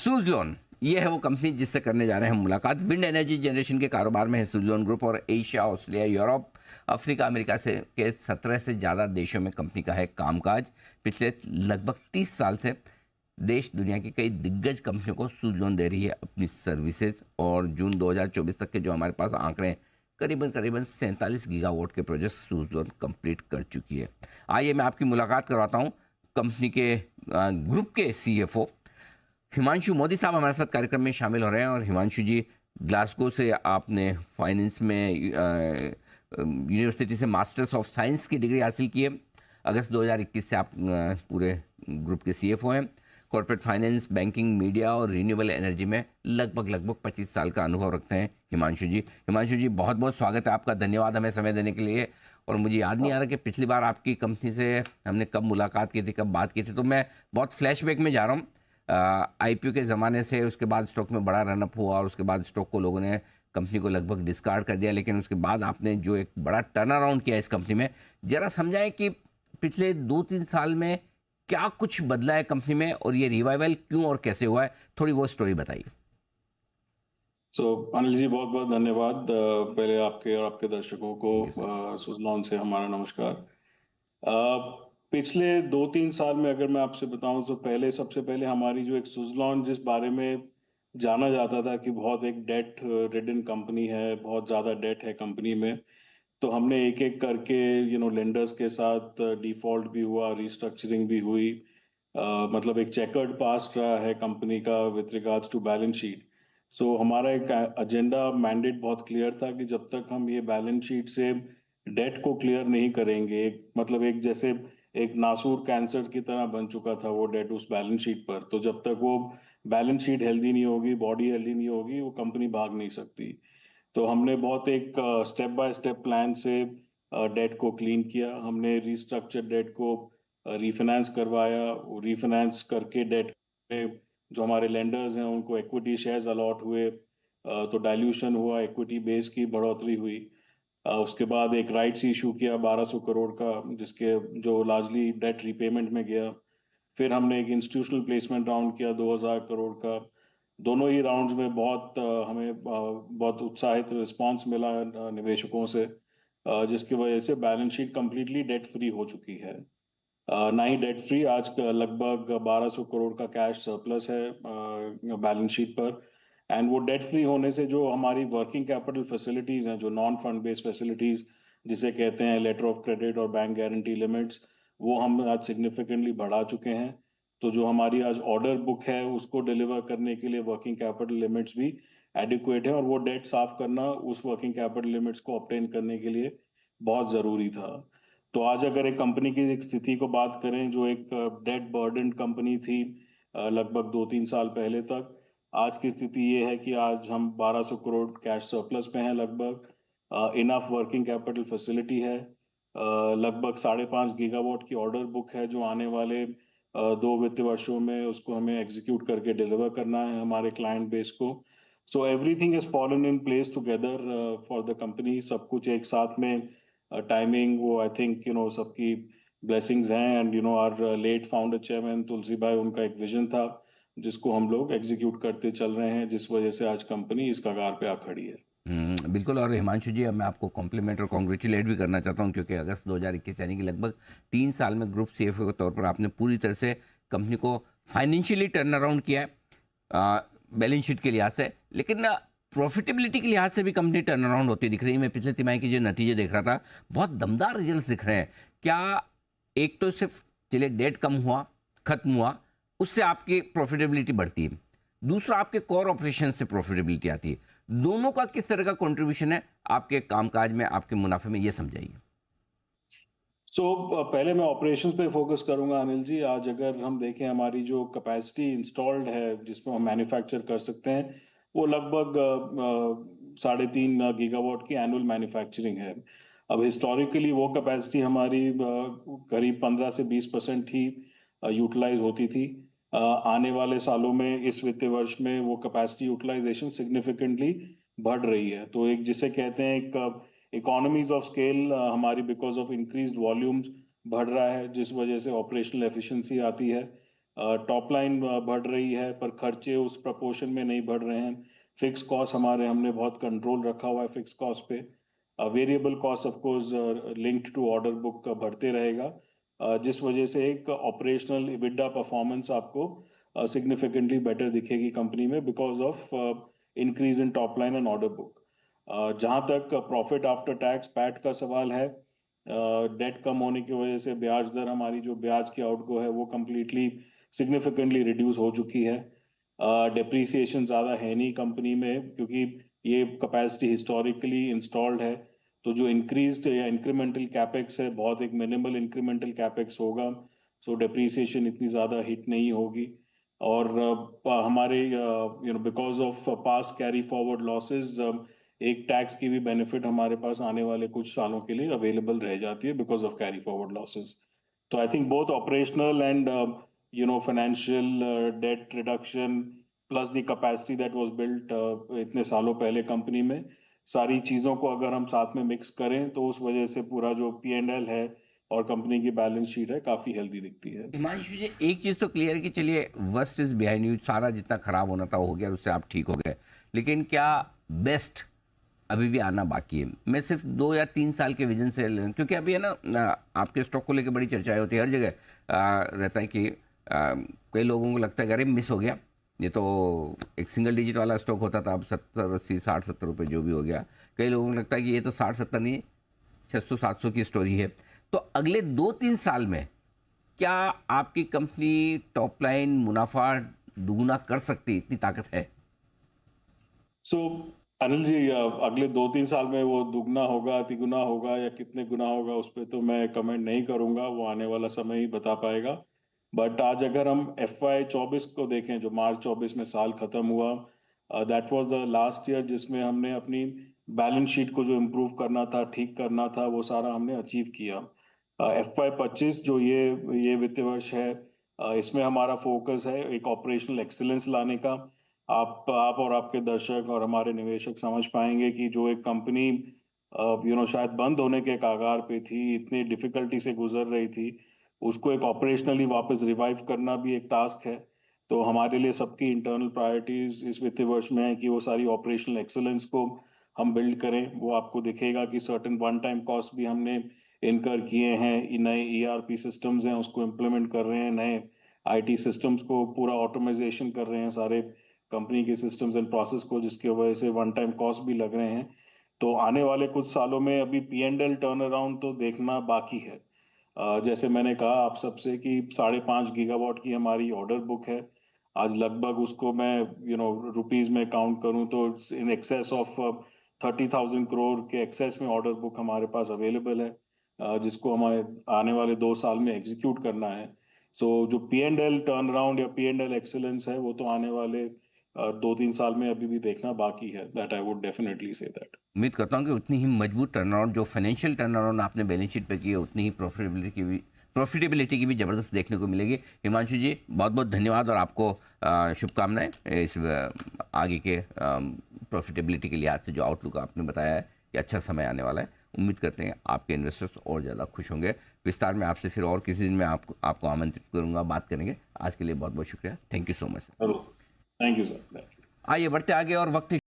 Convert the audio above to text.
सुज़लोन, ये है वो कंपनी जिससे करने जा रहे हैं हम मुलाकात। विंड एनर्जी जनरेशन के कारोबार में है सुज़लोन ग्रुप और Asia, Australia, Europe, Africa, America से के 17 से ज़्यादा देशों में कंपनी का है कामकाज। पिछले लगभग 30 साल से देश दुनिया की कई दिग्गज कंपनियों को सुज़लोन दे रही है अपनी सर्विसेज और जून 2024 तक के जो हमारे पास आंकड़े हैं, करीबन करीबन 47 गीगावाट के प्रोजेक्ट सुज़लोन कंप्लीट कर चुकी है। आइए मैं आपकी मुलाकात करवाता हूँ कंपनी के ग्रुप के सीएफओ हिमांशु मोदी साहब हमारे साथ कार्यक्रम में शामिल हो रहे हैं। और हिमांशु जी, ग्लासगो से आपने फाइनेंस में यूनिवर्सिटी से मास्टर्स ऑफ साइंस की डिग्री हासिल की है। अगस्त 2021 से आप पूरे ग्रुप के सीएफओ हैं। कॉर्पोरेट फाइनेंस, बैंकिंग, मीडिया और रिन्यूएबल एनर्जी में लगभग 25 साल का अनुभव रखते हैं हिमांशु जी। हिमांशु जी, बहुत बहुत स्वागत है आपका, धन्यवाद हमें समय देने के लिए। और मुझे याद नहीं आ रहा कि पिछली बार आपकी कंपनी से हमने कब मुलाकात की थी, कब बात की थी, तो मैं बहुत फ्लैशबैक में जा रहा हूँ। आईपीओ के ज़माने से उसके बाद स्टॉक में बड़ा रनअप हुआ और उसके बाद स्टॉक को लोगों ने, कंपनी को लगभग डिस्कार्ड कर दिया, लेकिन उसके बाद आपने जो एक बड़ा टर्न अराउंड किया इस कंपनी में, जरा समझाएं कि पिछले 2-3 साल में क्या कुछ बदला है कंपनी में और ये रिवाइवल क्यों और कैसे हुआ है, थोड़ी वो स्टोरी बताइए। अनिल जी, बहुत बहुत धन्यवाद। पहले आपके और आपके दर्शकों को थैंक यू सर। सुजलॉन से हमारा नमस्कार। पिछले 2-3 साल में अगर मैं आपसे बताऊं तो पहले, सबसे पहले हमारी जो एक सुजलॉन, जिस बारे में जाना जाता था कि बहुत एक डेट रिडन कंपनी है, बहुत ज़्यादा डेट है कंपनी में, तो हमने एक एक करके लेंडर्स के साथ डिफॉल्ट भी हुआ, रिस्ट्रक्चरिंग भी हुई। मतलब एक चेकर्ड पास्ट रहा है कंपनी का with regards to balance sheet. So हमारा एक एजेंडा, मैंडेट बहुत क्लियर था कि जब तक हम ये बैलेंस शीट से डेट को क्लियर नहीं करेंगे, मतलब एक जैसे एक नासूर कैंसर की तरह बन चुका था वो डेट उस बैलेंस शीट पर, तो जब तक वो बैलेंस शीट हेल्दी नहीं होगी, बॉडी हेल्दी नहीं होगी, वो कंपनी भाग नहीं सकती। तो हमने बहुत एक स्टेप बाय स्टेप प्लान से डेट को क्लीन किया। हमने रिस्ट्रक्चर डेट को रीफाइनेंस करवाया, रीफाइनेंस करके डेट में जो हमारे लेंडर्स हैं उनको इक्विटी शेयर्स अलॉट हुए, तो डाइल्यूशन हुआ, इक्विटी बेस की बढ़ोतरी हुई। उसके बाद एक राइट्स इशू किया 1200 करोड़ का, जिसके जो लार्जली डेट रीपेमेंट में गया। फिर हमने एक इंस्टीट्यूशनल प्लेसमेंट राउंड किया 2000 करोड़ का। दोनों ही राउंड्स में हमें बहुत उत्साहित रिस्पांस मिला निवेशकों से, जिसकी वजह से balance sheet completely debt free हो चुकी है। ना ही डेट फ्री, आज का लगभग 1200 करोड़ का कैश सरप्लस है बैलेंस शीट पर। एंड वो डेट फ्री होने से जो हमारी वर्किंग कैपिटल फैसिलिटीज हैं, जो नॉन फंड बेस्ड फैसिलिटीज जिसे कहते हैं लेटर ऑफ क्रेडिट और बैंक गारंटी लिमिट्स, वो हम आज सिग्निफिकेंटली बढ़ा चुके हैं। तो जो हमारी आज ऑर्डर बुक है उसको डिलीवर करने के लिए वर्किंग कैपिटल लिमिट्स भी एडिक्वेट है, और वो डेट साफ करना उस वर्किंग कैपिटल लिमिट्स को ऑब्टेन करने के लिए बहुत ज़रूरी था। तो आज अगर एक कंपनी की एक स्थिति को बात करें, जो एक डेट बर्डन कंपनी थी लगभग 2-3 साल पहले तक, आज की स्थिति ये है कि आज हम 1200 करोड़ कैश सरप्लस पे हैं लगभग। इनफ वर्किंग कैपिटल फैसिलिटी है। लगभग 5.5 गीगावाट की ऑर्डर बुक है, जो आने वाले 2 वित्त वर्षों में उसको हमें एग्जीक्यूट करके डिलीवर करना है हमारे क्लाइंट बेस को। So everything is fallen in place together for the company. सब कुछ एक साथ में, टाइमिंग, वो आई थिंक सबकी ब्लेसिंग्स हैं। And our late founder chairman Tulsi bhai, उनका एक विजन था जिसको हम लोग एग्जीक्यूट करते चल रहे हैं, जिस वजह से आज कंपनी इस कगार पे आ खड़ी है। बिल्कुल। और हिमांशु जी, अब मैं आपको कॉम्प्लीमेंट और कॉन्ग्रेचुलेट भी करना चाहता हूं, क्योंकि अगस्त 2021 यानी कि लगभग 3 साल में ग्रुप सीएफओ के तौर पर आपने पूरी तरह से कंपनी को फाइनेंशियली टर्न अराउंड किया है, बैलेंस शीट के लिहाज से, लेकिन प्रॉफिटेबिलिटी के लिहाज से भी कंपनी टर्न अराउंड होती दिख रही है। मैं पिछले तिमाही के जो नतीजे देख रहा था, बहुत दमदार रिजल्ट दिख रहे हैं। क्या एक तो सिर्फ चलिए डेट कम हुआ, खत्म हुआ, उससे आपकी प्रॉफिटेबिलिटी बढ़ती है, दूसरा आपके कोर ऑपरेशन से प्रॉफिटेबिलिटी आती है, दोनों का किस तरह का कंट्रीब्यूशन है आपके कामकाज में, आपके मुनाफे में, ये समझाइए। पहले मैं ऑपरेशंस पे फोकस करूंगा अनिल जी। आज अगर हम देखें, हमारी जो कैपेसिटी इंस्टॉल्ड है जिसमें हम मैन्युफैक्चर कर सकते हैं, वो लगभग 3.5 गीगावाट की एनुअल मैन्युफैक्चरिंग है। अब हिस्टोरिकली वो कैपेसिटी हमारी करीब 15 से 20% ही यूटिलाइज होती थी। आने वाले सालों में, इस वित्तीय वर्ष में, वो कैपेसिटी यूटिलाइजेशन सिग्निफिकेंटली बढ़ रही है। तो एक जिसे कहते हैं एक इकोनॉमीज ऑफ स्केल हमारी, बिकॉज ऑफ इंक्रीज्ड वॉल्यूम्स, बढ़ रहा है, जिस वजह से ऑपरेशनल एफिशिएंसी आती है। टॉप लाइन बढ़ रही है पर खर्चे उस प्रपोर्शन में नहीं बढ़ रहे हैं। फिक्स कॉस्ट हमारे हमने बहुत कंट्रोल रखा हुआ है फिक्स कॉस्ट पे। Variable cost of course linked to order book बढ़ते रहेगा, जिस वजह से एक ऑपरेशनल इबिडा परफॉर्मेंस आपको सिग्निफिकेंटली बेटर दिखेगी कंपनी में because of increase in top line and order book. जहां तक प्रॉफिट आफ्टर टैक्स पैट का सवाल है, डेट कम होने की वजह से ब्याज दर हमारी जो ब्याज की आउटगो है वो कम्प्लीटली सिग्निफिकेंटली रिड्यूस हो चुकी है। डेप्रीसिएशन ज़्यादा है नहीं कंपनी में क्योंकि ये कैपेसिटी हिस्टोरिकली इंस्टॉल्ड है, तो जो इंक्रीज्ड या इंक्रीमेंटल कैपेक्स है बहुत एक मिनिमल इंक्रीमेंटल कैपेक्स होगा, सो डेप्रीसिएशन इतनी ज़्यादा हिट नहीं होगी। और हमारे because of past carry forward losses एक टैक्स की भी बेनिफिट हमारे पास आने वाले कुछ सालों के लिए अवेलेबल रह जाती है because of carry forward losses. तो I think both operational and financial debt reduction plus the capacity that was built इतने सालों पहले कंपनी में, सारी चीज़ों को अगर हम साथ में मिक्स करें तो उस वजह से पूरा जो P&L है और कंपनी की बैलेंस शीट है काफ़ी हेल्दी दिखती है। हिमांशु जी, एक चीज तो क्लियर है कि चलिए वर्स्ट इज बिहाइंड यू, सारा जितना खराब होना था वो हो गया, उससे आप ठीक हो गए, लेकिन क्या बेस्ट अभी भी आना बाकी है? मैं सिर्फ 2 या 3 साल के विजन से, क्योंकि अभी है ना आपके स्टॉक को लेकर बड़ी चर्चाएं होती है हर जगह, रहता है कि कई लोगों को लगता है कि अरे मिस हो गया, ये तो एक सिंगल डिजिट वाला स्टॉक होता था, अब 70 80 60 70 रुपए जो भी हो गया। कई लोगों को लगता है कि ये तो 60 70 नहीं 600 700 की स्टोरी है। तो अगले 2-3 साल में क्या आपकी कंपनी टॉप लाइन मुनाफा दुगुना कर सकती, इतनी ताकत है? सो अनिल जी, अगले 2-3 साल में वो दुगना होगा तिगुना होगा या कितने गुना होगा उस पर तो मैं कमेंट नहीं करूंगा, वो आने वाला समय ही बता पाएगा। बट आज अगर हम FY 24 को देखें जो मार्च 24 में साल खत्म हुआ, that was the last year जिसमें हमने अपनी बैलेंस शीट को जो इम्प्रूव करना था ठीक करना था वो सारा हमने अचीव किया। FY 25 जो ये वित्तीय वर्ष है, इसमें हमारा फोकस है एक ऑपरेशनल एक्सीलेंस लाने का। आप और आपके दर्शक और हमारे निवेशक समझ पाएंगे कि जो एक कंपनी शायद बंद होने के कगार पे थी, इतनी डिफिकल्टी से गुजर रही थी, उसको एक ऑपरेशनली वापस रिवाइव करना भी एक टास्क है। तो हमारे लिए सबकी इंटरनल प्रायोरिटीज इस वित्तीय वर्ष में है कि वो सारी ऑपरेशनल एक्सेलेंस को हम बिल्ड करें। वो आपको दिखेगा कि सर्टेन वन टाइम कॉस्ट भी हमने इनकर किए हैं, नए ERP सिस्टम्स हैं उसको इम्प्लीमेंट कर रहे हैं, नए IT सिस्टम्स को पूरा ऑटोमाइजेशन कर रहे हैं सारे कंपनी के सिस्टम्स एंड प्रोसेस को, जिसकी वजह से वन टाइम कॉस्ट भी लग रहे हैं। तो आने वाले कुछ सालों में अभी P&L टर्न अराउंड तो देखना बाकी है। जैसे मैंने कहा आप सबसे कि 5.5 गीगावाट की हमारी ऑर्डर बुक है। आज लगभग उसको मैं रुपीज में काउंट करूं तो इन एक्सेस ऑफ 30,000 करोड़ के एक्सेस में ऑर्डर बुक हमारे पास अवेलेबल है, जिसको हमारे आने वाले 2 साल में एग्जीक्यूट करना है। सो जो P&L टर्न अराउंड या P&L एक्सेलेंस है वो तो आने वाले 2-3 साल में अभी भी देखना बाकी है। That I would definitely say that. उम्मीद करता हूँ कि उतनी ही मजबूत टर्न अराउंड जो फाइनेंशियल टर्न अराउंड आपने बैलेंस शीट पे की है, उतनी ही प्रॉफिटेबिलिटी की भी जबरदस्त देखने को मिलेगी। हिमांशु जी, बहुत बहुत धन्यवाद और आपको शुभकामनाएं इस आगे के प्रॉफिटेबिलिटी के लिहाज से जो आउटलुक आपने बताया है कि अच्छा समय आने वाला है। उम्मीद करते हैं आपके इन्वेस्टर्स और ज़्यादा खुश होंगे। विस्तार में आपसे फिर और किसी दिन मैं आपको आमंत्रित करूंगा, बात करेंगे। आज के लिए बहुत बहुत शुक्रिया, thank you so much. Thank you sir. आइए बढ़ते आगे और वक्त